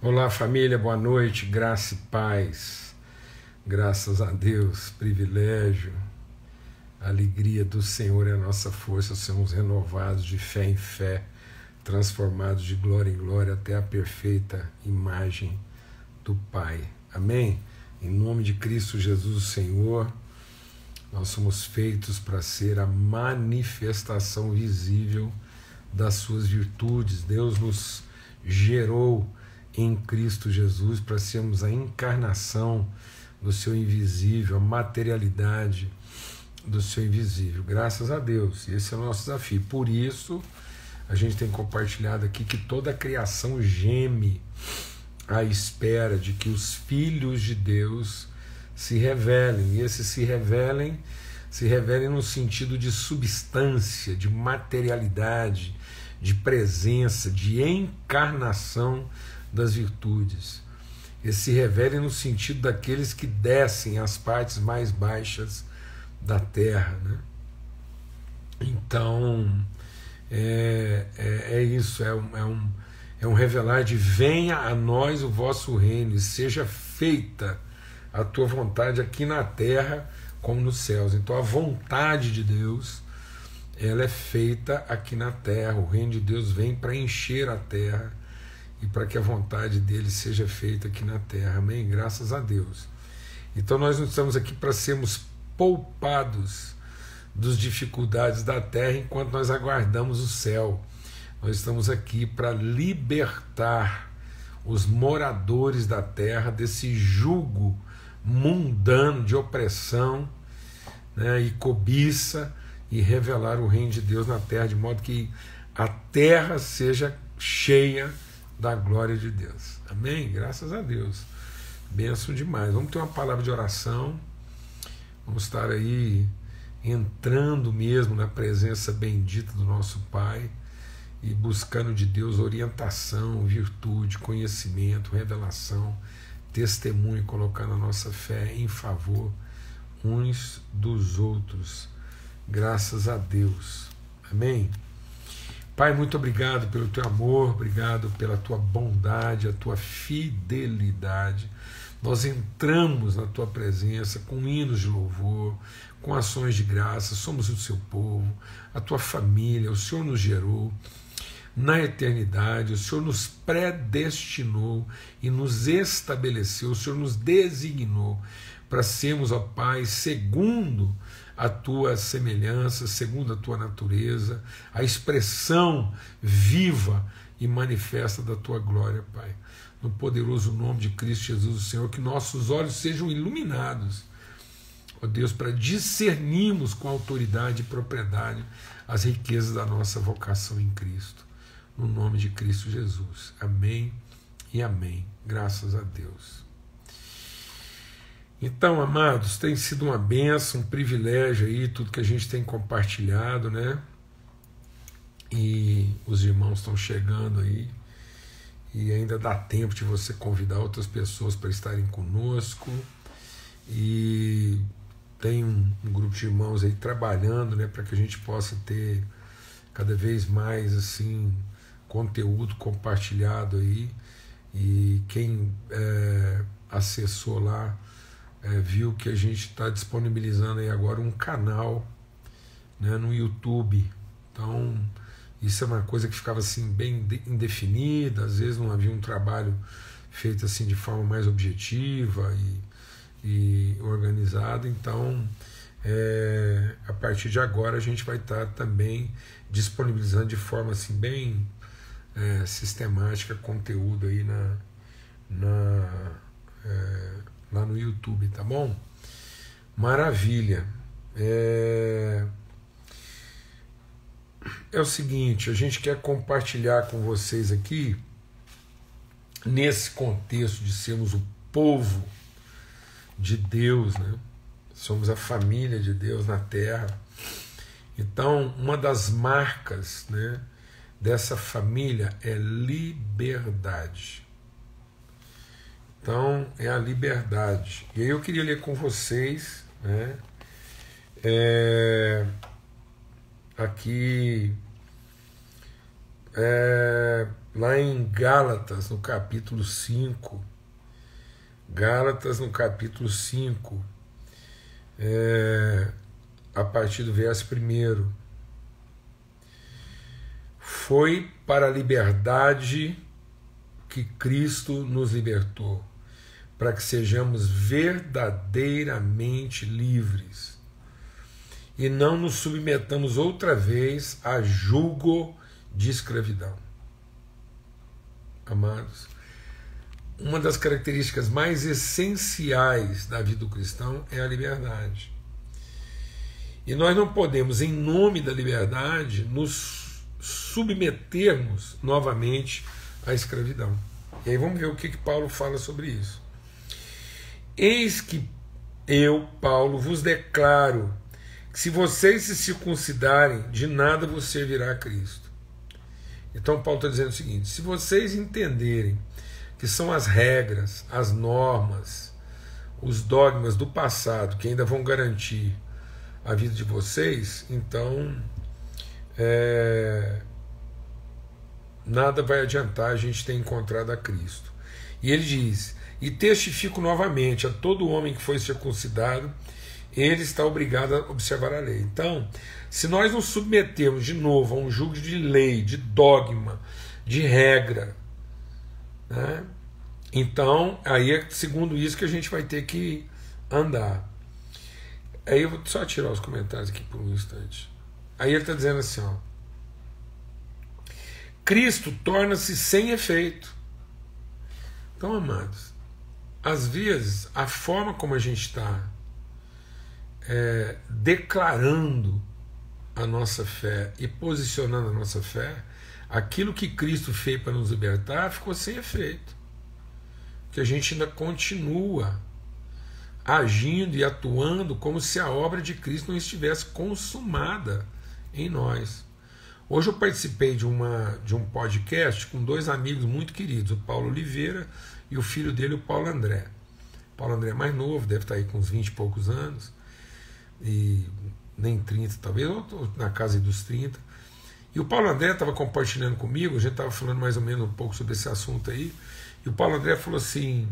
Olá, família, boa noite, graça e paz. Graças a Deus, privilégio, a alegria do Senhor é a nossa força. Somos renovados de fé em fé, transformados de glória em glória até a perfeita imagem do Pai. Amém? Em nome de Cristo Jesus, o Senhor, nós somos feitos para ser a manifestação visível das suas virtudes. Deus nos gerou em Cristo Jesus para sermos a encarnação do seu invisível, a materialidade do seu invisível. Graças a Deus, esse é o nosso desafio. Por isso, a gente tem compartilhado aqui que toda a criação geme à espera de que os filhos de Deus se revelem. E esses se revelem no sentido de substância, de materialidade, de presença, de encarnação das virtudes. Eles se revelem no sentido daqueles que descem às partes mais baixas da terra, né? Então, é isso, é um revelar de venha a nós o vosso reino e seja feita a tua vontade aqui na terra como nos céus. Então a vontade de Deus, ela é feita aqui na terra. O reino de Deus vem para encher a terra e para que a vontade dele seja feita aqui na terra. Amém? Graças a Deus. Então nós não estamos aqui para sermos poupados das dificuldades da terra enquanto nós aguardamos o céu. Nós estamos aqui para libertar os moradores da terra desse jugo mundano de opressão, né, e cobiça, e revelar o reino de Deus na terra, de modo que a terra seja cheia da glória de Deus. Amém? Graças a Deus. Benção demais. Vamos ter uma palavra de oração. Vamos estar aí entrando mesmo na presença bendita do nosso Pai e buscando de Deus orientação, virtude, conhecimento, revelação, testemunho, colocando a nossa fé em favor uns dos outros. Graças a Deus. Amém? Pai, muito obrigado pelo teu amor, obrigado pela tua bondade, a tua fidelidade. Nós entramos na tua presença com hinos de louvor, com ações de graça. Somos o seu povo, a tua família. O Senhor nos gerou na eternidade, o Senhor nos predestinou e nos estabeleceu, o Senhor nos designou para sermos, ó Pai, segundo a tua semelhança, segundo a tua natureza, a expressão viva e manifesta da tua glória, Pai. No poderoso nome de Cristo Jesus, o Senhor, que nossos olhos sejam iluminados, ó Deus, para discernirmos com autoridade e propriedade as riquezas da nossa vocação em Cristo. No nome de Cristo Jesus. Amém e amém. Graças a Deus. Então, amados, tem sido uma bênção, um privilégio aí, tudo que a gente tem compartilhado, né? E os irmãos estão chegando aí, e ainda dá tempo de você convidar outras pessoas para estarem conosco. E tem um grupo de irmãos aí trabalhando, né, para que a gente possa ter cada vez mais assim conteúdo compartilhado aí. E quem acessou lá viu que a gente está disponibilizando aí agora um canal, né, no YouTube. Então isso é uma coisa que ficava assim bem indefinida, às vezes não havia um trabalho feito assim de forma mais objetiva e organizada. Então a partir de agora a gente vai estar também disponibilizando de forma assim bem sistemática conteúdo aí lá no YouTube, tá bom? Maravilha. É o seguinte, a gente quer compartilhar com vocês aqui, nesse contexto de sermos o povo de Deus, né? Somos a família de Deus na terra. Então, uma das marcas, né, dessa família é liberdade. Então, é a liberdade. E aí eu queria ler com vocês, né, aqui lá em Gálatas, no capítulo 5. Gálatas, no capítulo 5, a partir do verso 1. Foi para a liberdade que Cristo nos libertou, para que sejamos verdadeiramente livres e não nos submetamos outra vez a jugo de escravidão. Amados, uma das características mais essenciais da vida do cristão é a liberdade. E nós não podemos, em nome da liberdade, nos submetermos novamente à escravidão. E aí vamos ver o que Paulo fala sobre isso. Eis que eu, Paulo, vos declaro que se vocês se circuncidarem, de nada vos servirá a Cristo. Então Paulo está dizendo o seguinte: se vocês entenderem que são as regras, as normas, os dogmas do passado que ainda vão garantir a vida de vocês, então nada vai adiantar a gente ter encontrado a Cristo. E ele diz: e testifico novamente a todo homem que foi circuncidado, ele está obrigado a observar a lei. Então, se nós nos submetermos de novo a um jugo de lei, de dogma, de regra, né, então aí é segundo isso que a gente vai ter que andar. Aí eu vou só tirar os comentários aqui por um instante. Aí ele está dizendo assim, ó: Cristo torna-se sem efeito. Então, amados, às vezes a forma como a gente está declarando a nossa fé e posicionando a nossa fé, aquilo que Cristo fez para nos libertar ficou sem efeito, que a gente ainda continua agindo e atuando como se a obra de Cristo não estivesse consumada em nós. Hoje eu participei de um podcast com dois amigos muito queridos, o Paulo Oliveira e o filho dele, o Paulo André. O Paulo André é mais novo, deve estar aí com uns 20 e poucos anos, e nem 30 talvez, ou na casa dos 30. E o Paulo André estava compartilhando comigo, a gente estava falando mais ou menos um pouco sobre esse assunto aí, e o Paulo André falou assim: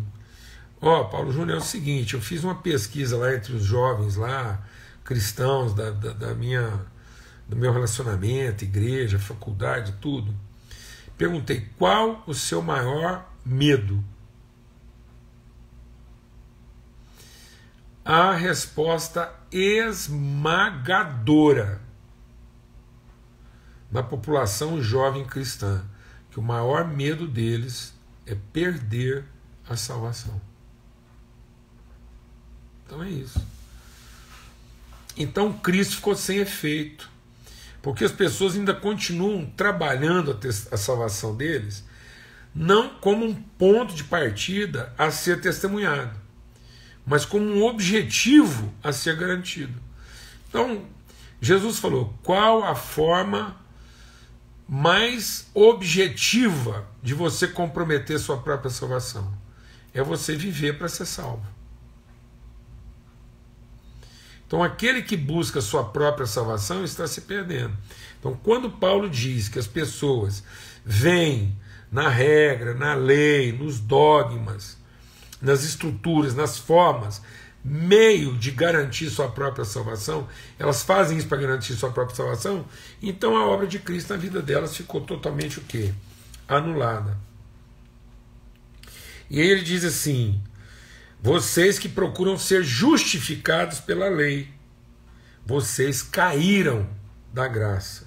ó, Paulo Júnior, é o seguinte, eu fiz uma pesquisa lá entre os jovens lá, cristãos do meu relacionamento, igreja, faculdade, tudo. Perguntei: qual o seu maior medo? A resposta esmagadora da população jovem cristã, que o maior medo deles é perder a salvação. Então é isso. Então Cristo ficou sem efeito, porque as pessoas ainda continuam trabalhando a salvação deles, não como um ponto de partida a ser testemunhado, mas como um objetivo a ser garantido. Então, Jesus falou: qual a forma mais objetiva de você comprometer sua própria salvação? É você viver para ser salvo. Então, aquele que busca sua própria salvação está se perdendo. Então, quando Paulo diz que as pessoas veem na regra, na lei, nos dogmas, nas estruturas, nas formas, meio de garantir sua própria salvação, elas fazem isso para garantir sua própria salvação, então a obra de Cristo na vida delas ficou totalmente o quê? Anulada. E aí ele diz assim: vocês que procuram ser justificados pela lei, vocês caíram da graça,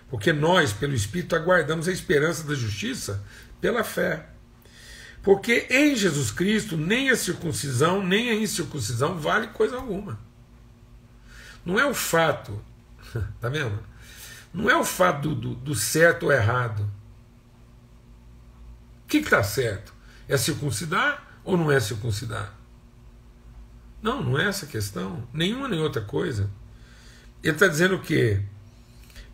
porque nós, pelo Espírito, aguardamos a esperança da justiça pela fé. Porque em Jesus Cristo nem a circuncisão nem a incircuncisão vale coisa alguma. Não é o fato, tá vendo? Não é o fato do certo ou errado. O que está certo? É circuncidar ou não é circuncidar? Não, não é essa a questão. Nenhuma nem outra coisa. Ele está dizendo o quê?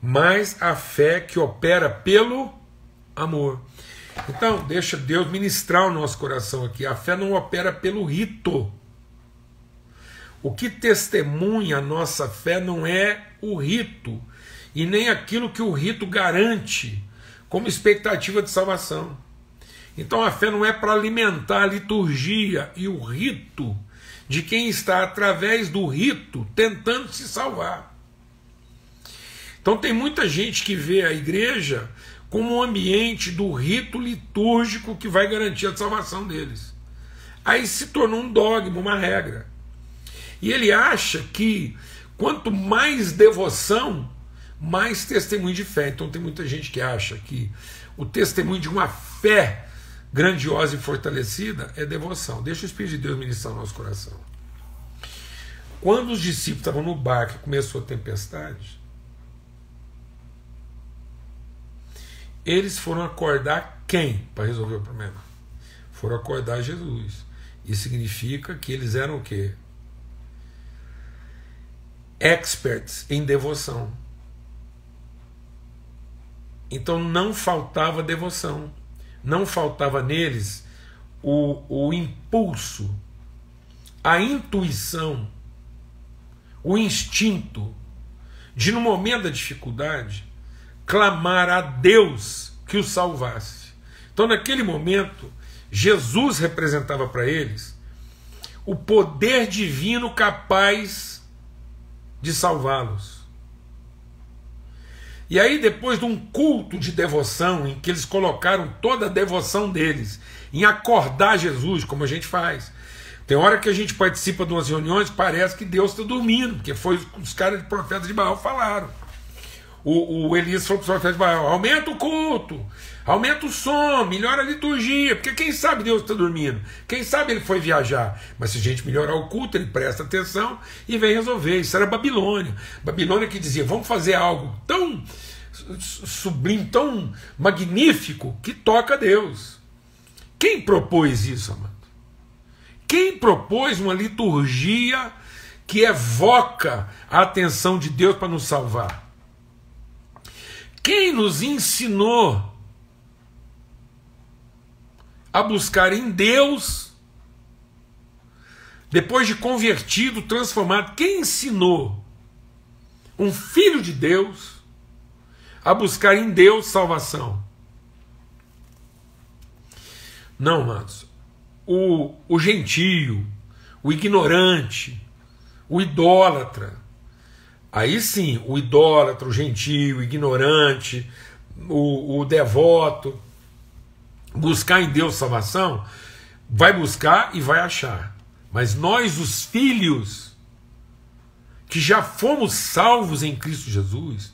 Mas a fé que opera pelo amor. Então, deixa Deus ministrar o nosso coração aqui. A fé não opera pelo rito. O que testemunha a nossa fé não é o rito, e nem aquilo que o rito garante como expectativa de salvação. Então a fé não é para alimentar a liturgia e o rito de quem está através do rito tentando se salvar. Então tem muita gente que vê a igreja como um ambiente do rito litúrgico que vai garantir a salvação deles. Aí se tornou um dogma, uma regra. E ele acha que quanto mais devoção, mais testemunho de fé. Então tem muita gente que acha que o testemunho de uma fé grandiosa e fortalecida é devoção. Deixa o Espírito de Deus ministrar o nosso coração. Quando os discípulos estavam no barco e começou a tempestade, eles foram acordar quem para resolver o problema? Foram acordar Jesus. Isso significa que eles eram o quê? Experts em devoção. Então não faltava devoção. Não faltava neles o impulso, a intuição, o instinto de, no momento da dificuldade, clamar a Deus que os salvasse. Então, naquele momento, Jesus representava para eles o poder divino capaz de salvá-los. E aí, depois de um culto de devoção, em que eles colocaram toda a devoção deles em acordar Jesus, como a gente faz. Tem hora que a gente participa de umas reuniões, parece que Deus está dormindo, porque foi os caras de profetas de Baal falaram. O Elias falou para os profetas de Baal: aumenta o culto, aumenta o som, melhora a liturgia, porque quem sabe Deus está dormindo, quem sabe ele foi viajar. Mas se a gente melhorar o culto, ele presta atenção e vem resolver. Isso era Babilônia. Babilônia que dizia: vamos fazer algo tão sublime, tão magnífico, que toca a Deus. Quem propôs isso, amado? Quem propôs uma liturgia que evoca a atenção de Deus para nos salvar? Quem nos ensinou a buscar em Deus, depois de convertido, transformado? Quem ensinou um filho de Deus a buscar em Deus salvação? Não, amados. O gentio, o ignorante, o idólatra. Aí sim, o idólatra, o gentio, o ignorante, o devoto, buscar em Deus salvação, vai buscar e vai achar. Mas nós, os filhos, que já fomos salvos em Cristo Jesus,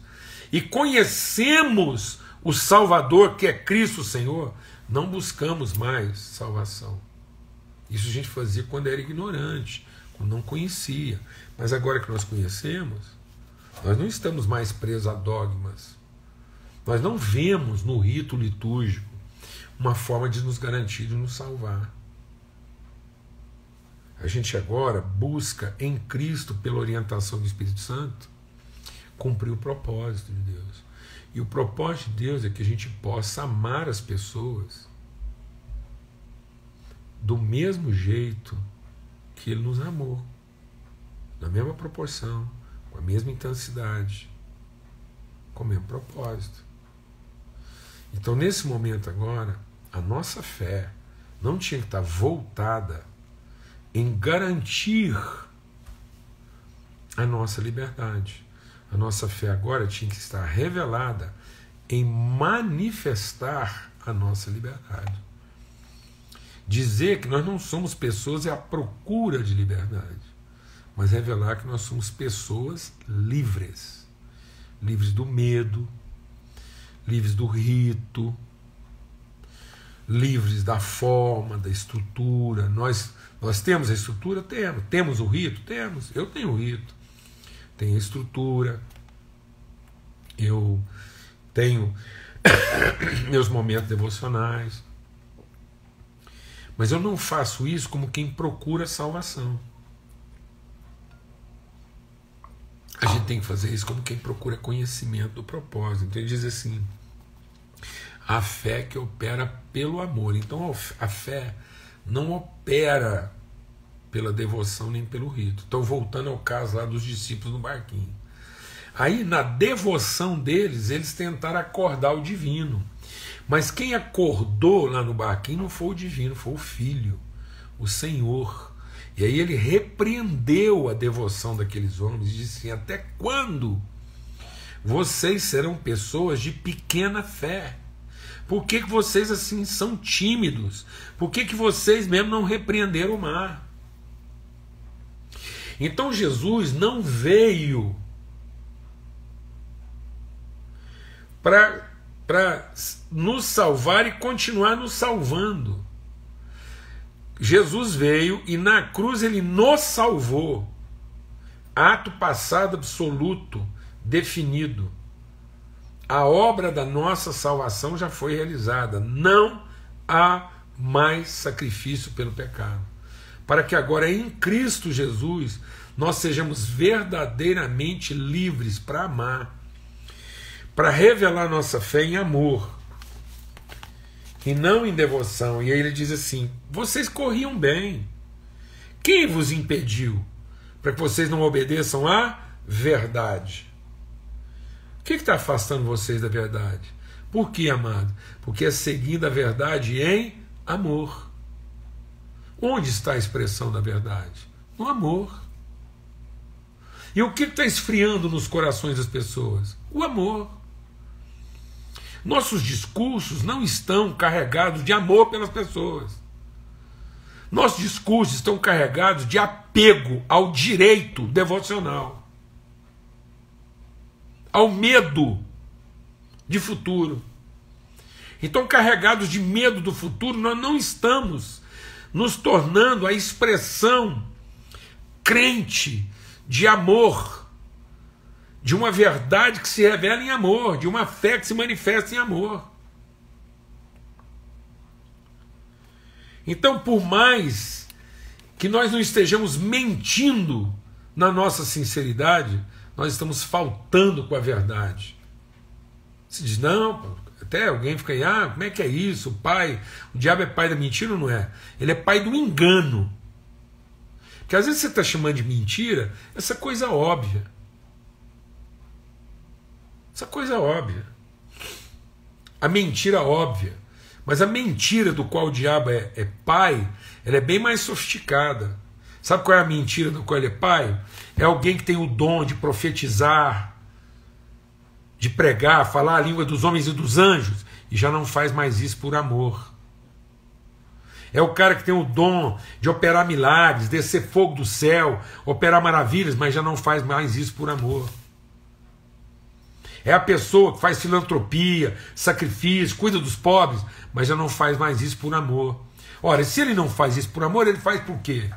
e conhecemos o Salvador, que é Cristo Senhor, não buscamos mais salvação. Isso a gente fazia quando era ignorante, quando não conhecia. Mas agora que nós conhecemos, nós não estamos mais presos a dogmas. Nós não vemos no rito litúrgico uma forma de nos garantir, de nos salvar. A gente agora busca em Cristo, pela orientação do Espírito Santo, cumprir o propósito de Deus. E o propósito de Deus é que a gente possa amar as pessoas do mesmo jeito que Ele nos amou, na mesma proporção, com a mesma intensidade, com o mesmo propósito. Então, nesse momento agora, a nossa fé não tinha que estar voltada em garantir a nossa liberdade. A nossa fé agora tinha que estar revelada em manifestar a nossa liberdade. Dizer que nós não somos pessoas à procura de liberdade, mas revelar que nós somos pessoas livres. Livres do medo, livres do rito, livres da forma, da estrutura. Nós temos a estrutura? Temos. Temos o rito? Temos. Eu tenho o rito. Tenho a estrutura. Eu tenho meus momentos devocionais. Mas eu não faço isso como quem procura salvação. A gente tem que fazer isso como quem procura conhecimento do propósito. Então ele diz assim: a fé que opera pelo amor. Então a fé não opera pela devoção nem pelo rito. Então, voltando ao caso lá dos discípulos no barquinho. Aí, na devoção deles, eles tentaram acordar o divino. Mas quem acordou lá no barquinho não foi o divino, foi o Filho, o Senhor. E aí ele repreendeu a devoção daqueles homens e disse assim: até quando vocês serão pessoas de pequena fé? Por que vocês assim são tímidos? Por que vocês mesmo não repreenderam o mar? Então Jesus não veio para nos salvar e continuar nos salvando. Jesus veio e na cruz ele nos salvou. Ato passado absoluto, definido. A obra da nossa salvação já foi realizada. Não há mais sacrifício pelo pecado. Para que agora em Cristo Jesus nós sejamos verdadeiramente livres para amar, para revelar nossa fé em amor e não em devoção. E aí ele diz assim: vocês corriam bem. Quem vos impediu para que vocês não obedeçam à verdade? O que está afastando vocês da verdade? Por que, amado? Porque é seguindo a verdade em amor. Onde está a expressão da verdade? No amor. E o que está esfriando nos corações das pessoas? O amor. Nossos discursos não estão carregados de amor pelas pessoas. Nossos discursos estão carregados de apego ao direito devocional, ao medo de futuro. Então, carregados de medo do futuro, nós não estamos nos tornando a expressão crente de amor, de uma verdade que se revela em amor, de uma fé que se manifesta em amor. Então, por mais que nós não estejamos mentindo na nossa sinceridade, nós estamos faltando com a verdade. Se diz, não, até alguém fica aí, como é que é isso? O diabo é pai da mentira ou não é? Ele é pai do engano. Porque às vezes você está chamando de mentira essa coisa óbvia. Essa coisa óbvia. A mentira óbvia. Mas a mentira do qual o diabo é pai, ela é bem mais sofisticada. Sabe qual é a mentira do qual ele é pai? É alguém que tem o dom de profetizar, de pregar, falar a língua dos homens e dos anjos, e já não faz mais isso por amor. É o cara que tem o dom de operar milagres, descer fogo do céu, operar maravilhas, mas já não faz mais isso por amor. É a pessoa que faz filantropia, sacrifício, cuida dos pobres, mas já não faz mais isso por amor. Ora, se ele não faz isso por amor, ele faz por quê?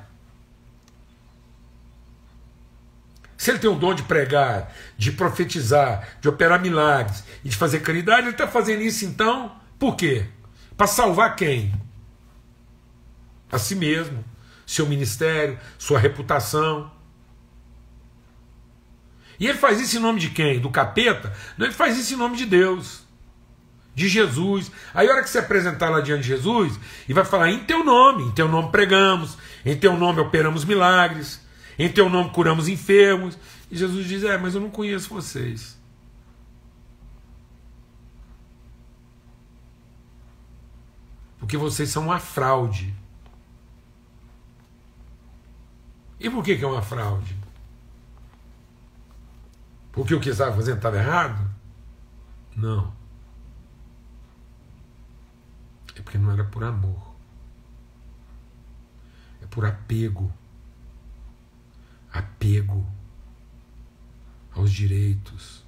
Se ele tem o dom de pregar, de profetizar, de operar milagres e de fazer caridade, ele está fazendo isso então por quê? Para salvar quem? A si mesmo, seu ministério, sua reputação. E ele faz isso em nome de quem? Do capeta? Não, ele faz isso em nome de Deus, de Jesus. Aí a hora que se apresentar lá diante de Jesus, e vai falar, em teu nome pregamos, em teu nome operamos milagres, em teu nome curamos enfermos. E Jesus diz, mas eu não conheço vocês. Porque vocês são uma fraude. E por que é uma fraude? Porque o que estava fazendo estava errado? Não. É porque não era por amor. É por apego. Apego aos direitos,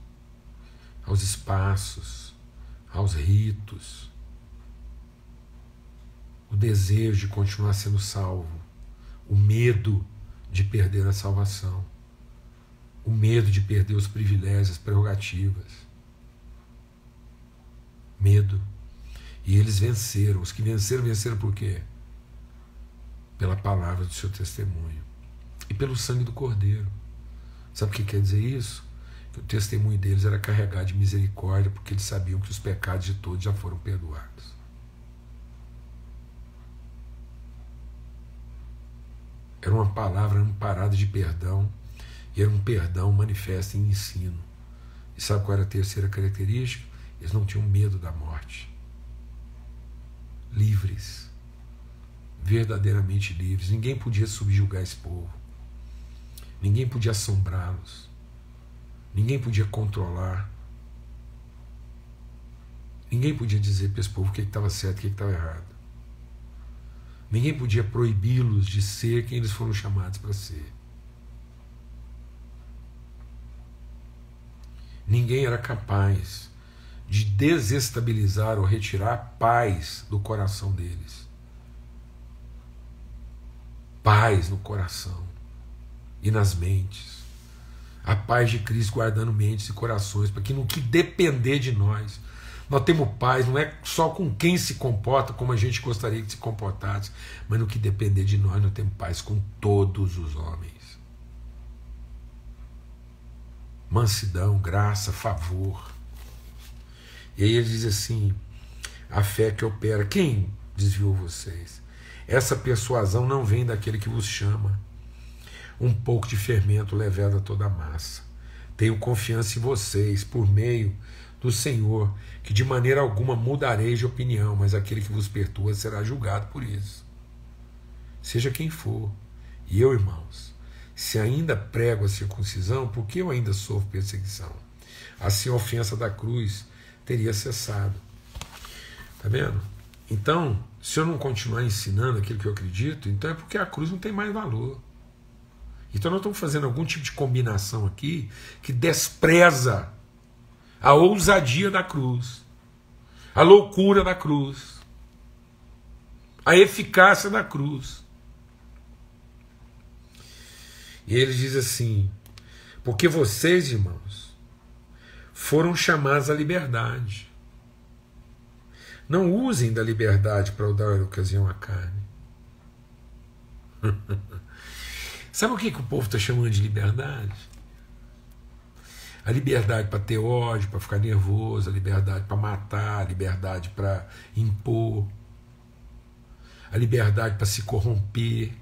aos espaços, aos ritos. O desejo de continuar sendo salvo. O medo de perder a salvação. O medo de perder os privilégios, as prerrogativas. Medo. E eles venceram. Os que venceram, venceram por quê? Pela palavra do seu testemunho. E pelo sangue do Cordeiro. Sabe o que quer dizer isso? Que o testemunho deles era carregado de misericórdia, porque eles sabiam que os pecados de todos já foram perdoados. Era uma palavra amparada de perdão. E era um perdão manifesto em ensino. E sabe qual era a terceira característica? Eles não tinham medo da morte. livres, verdadeiramente livres. Ninguém podia subjugar esse povo, ninguém podia assombrá-los, ninguém podia controlar, ninguém podia dizer para esse povo o que estava certo e o que estava errado. Ninguém podia proibi-los de ser quem eles foram chamados para ser. Ninguém era capaz de desestabilizar ou retirar a paz do coração deles. Paz no coração e nas mentes. A paz de Cristo guardando mentes e corações, para que no que depender de nós, nós temos paz, não é só com quem se comporta como a gente gostaria que se comportasse, mas no que depender de nós temos paz com todos os homens. Mansidão, graça, favor. E aí ele diz assim: a fé que opera. Quem desviou vocês? Essa persuasão não vem daquele que vos chama. Um pouco de fermento leveda toda a massa. Tenho confiança em vocês, por meio do Senhor, que de maneira alguma mudareis de opinião, mas aquele que vos perturba será julgado por isso. Seja quem for. E eu, irmãos, se ainda prego a circuncisão, por que eu ainda sofro perseguição? Assim a ofensa da cruz teria cessado. Está vendo? Então, se eu não continuar ensinando aquilo que eu acredito, então é porque a cruz não tem mais valor. Então nós estamos fazendo algum tipo de combinação aqui que despreza a ousadia da cruz, a loucura da cruz, a eficácia da cruz. E ele diz assim: porque vocês, irmãos, foram chamados à liberdade. Não usem da liberdade para dar ocasião à carne. Sabe o que o povo está chamando de liberdade? A liberdade para ter ódio, para ficar nervoso, a liberdade para matar, a liberdade para impor, a liberdade para se corromper.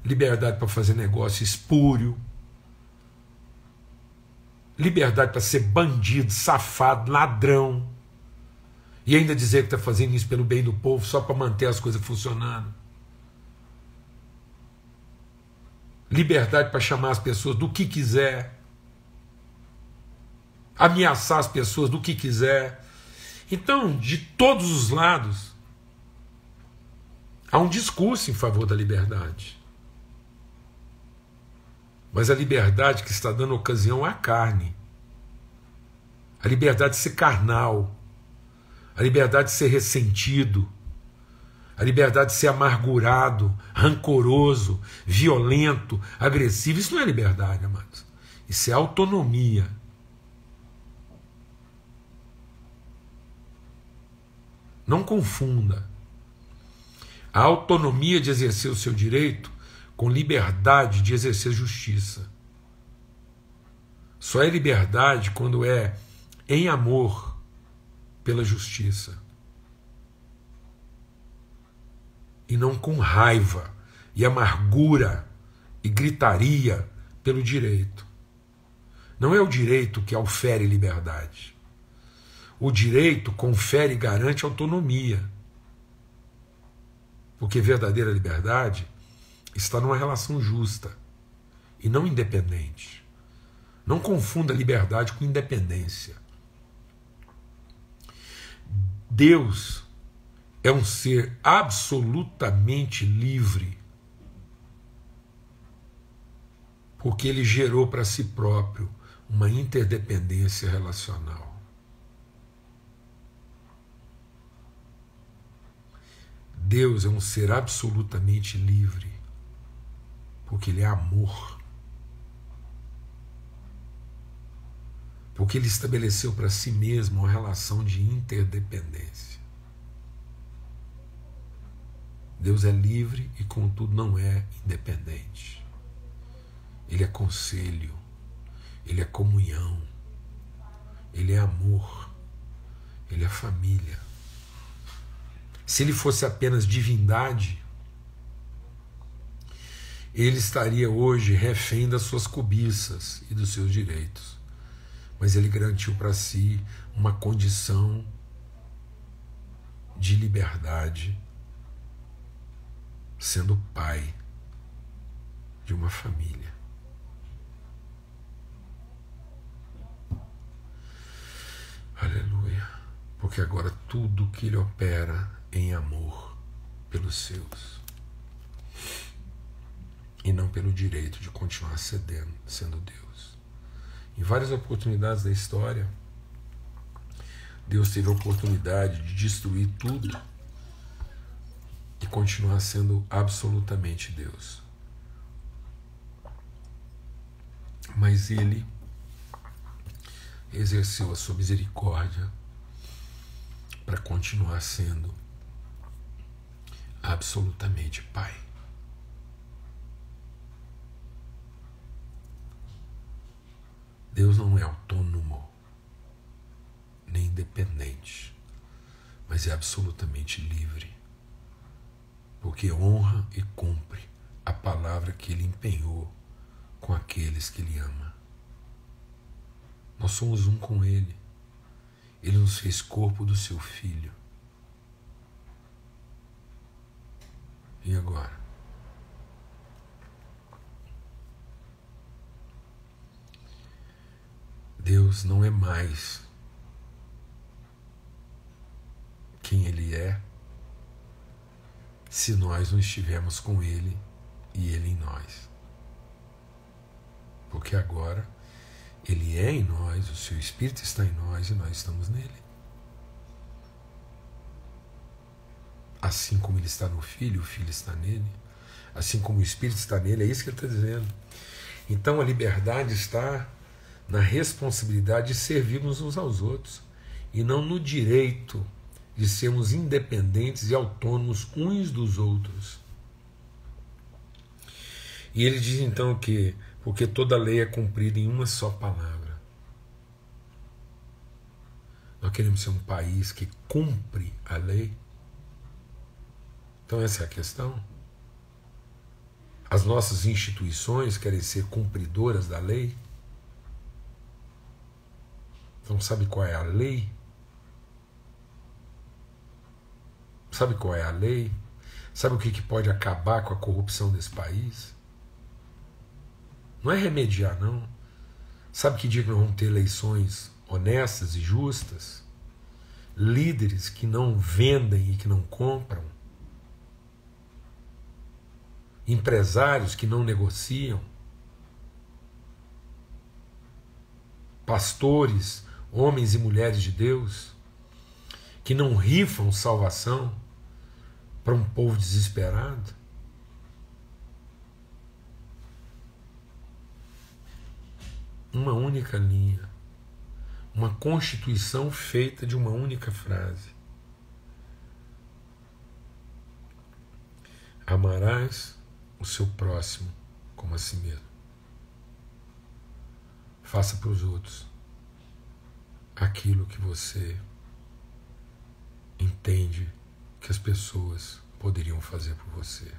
Liberdade para fazer negócio espúrio, liberdade para ser bandido, safado, ladrão, e ainda dizer que está fazendo isso pelo bem do povo só para manter as coisas funcionando. Liberdade para chamar as pessoas do que quiser, ameaçar as pessoas do que quiser. Então, de todos os lados, há um discurso em favor da liberdade. Mas a liberdade que está dando ocasião à carne, a liberdade de ser carnal, a liberdade de ser ressentido, a liberdade de ser amargurado, rancoroso, violento, agressivo, isso não é liberdade, amados. Isso é autonomia. Não confunda a autonomia de exercer o seu direito com liberdade de exercer justiça. Só é liberdade quando é em amor pela justiça. E não com raiva e amargura e gritaria pelo direito. Não é o direito que ofere liberdade. O direito confere e garante autonomia. Porque verdadeira liberdade está numa relação justa e não independente. Não confunda liberdade com independência. Deus é um ser absolutamente livre, porque ele gerou para si próprio uma interdependência relacional. Deus é um ser absolutamente livre, porque ele é amor. Porque ele estabeleceu para si mesmo uma relação de interdependência. Deus é livre e, contudo, não é independente. Ele é conselho, ele é comunhão, ele é amor, ele é família. Se ele fosse apenas divindade, ele estaria hoje refém das suas cobiças e dos seus direitos. mas ele garantiu para si uma condição de liberdade, sendo pai de uma família. Aleluia. Porque agora tudo que ele opera em amor pelos seus, e não pelo direito de continuar sendo Deus. Em várias oportunidades da história, Deus teve a oportunidade de destruir tudo e continuar sendo absolutamente Deus. Mas ele exerceu a sua misericórdia para continuar sendo absolutamente Pai. Deus não é autônomo, nem independente, mas é absolutamente livre, porque honra e cumpre a palavra que ele empenhou com aqueles que ele ama. Nós somos um com ele. Ele nos fez corpo do seu Filho. E agora? Deus não é mais quem Ele é se nós não estivermos com Ele e Ele em nós. Porque agora Ele é em nós, o seu Espírito está em nós e nós estamos nele. Assim como Ele está no Filho, o Filho está nele. Assim como o Espírito está nele, é isso que Ele está dizendo. Então a liberdade está na responsabilidade de servirmos uns aos outros e não no direito de sermos independentes e autônomos uns dos outros. E ele diz então que porque toda lei é cumprida em uma só palavra. Nós queremos ser um país que cumpre a lei. Então essa é a questão. As nossas instituições querem ser cumpridoras da lei. Então sabe qual é a lei? Sabe qual é a lei? Sabe o que pode acabar com a corrupção desse país? Não é remediar, não. Sabe que dia que nós vamos ter eleições honestas e justas? Líderes que não vendem e que não compram? Empresários que não negociam? Pastores, homens e mulheres de Deus, que não rifam salvação para um povo desesperado? Uma única linha, uma constituição feita de uma única frase: amarás o seu próximo como a si mesmo. Faça para os outros aquilo que você entende que as pessoas poderiam fazer por você,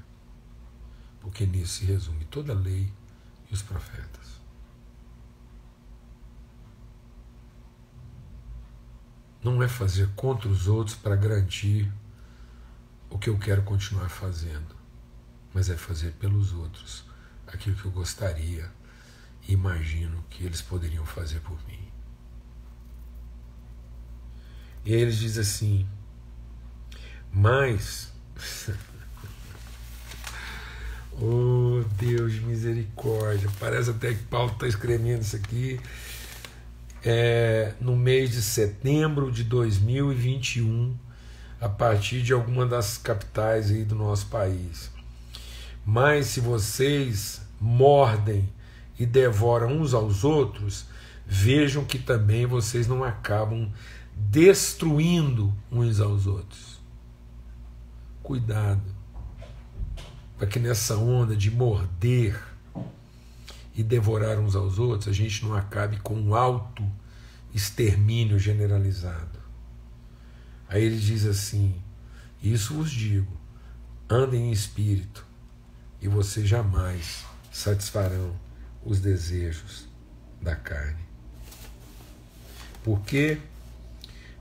porque nisso se resume toda a lei e os profetas. Não é fazer contra os outros para garantir o que eu quero continuar fazendo, mas é fazer pelos outros aquilo que eu gostaria e imagino que eles poderiam fazer por mim. E aí ele diz assim, mas oh Deus de misericórdia, parece até que Paulo está escrevendo isso aqui no mês de setembro de 2021, a partir de alguma das capitais aí do nosso país. Mas se vocês mordem e devoram uns aos outros, vejam que também vocês não acabam destruindo uns aos outros. Cuidado, para que nessa onda de morder e devorar uns aos outros, a gente não acabe com um auto-extermínio generalizado. Aí ele diz assim, isso vos digo, andem em espírito, e vocês jamais satisfarão os desejos da carne. Por quê?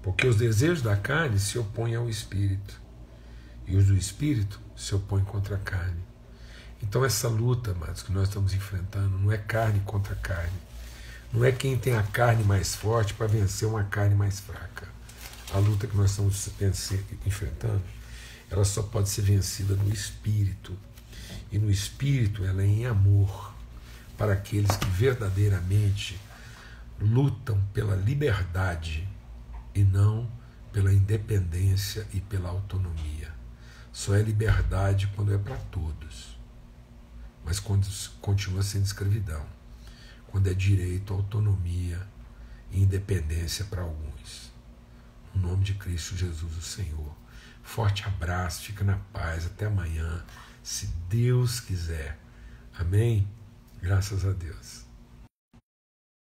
Porque os desejos da carne se opõem ao espírito, e os do espírito se opõem contra a carne. Então essa luta, amados, que nós estamos enfrentando, não é carne contra carne. Não é quem tem a carne mais forte para vencer uma carne mais fraca. A luta que nós estamos enfrentando, ela só pode ser vencida no espírito. E no espírito ela é em amor para aqueles que verdadeiramente lutam pela liberdade e não pela independência e pela autonomia. Só é liberdade quando é para todos, mas quando continua sendo escravidão, quando é direito, autonomia e independência para alguns. No nome de Cristo Jesus, o Senhor. Forte abraço, fica na paz, até amanhã, se Deus quiser. Amém? Graças a Deus.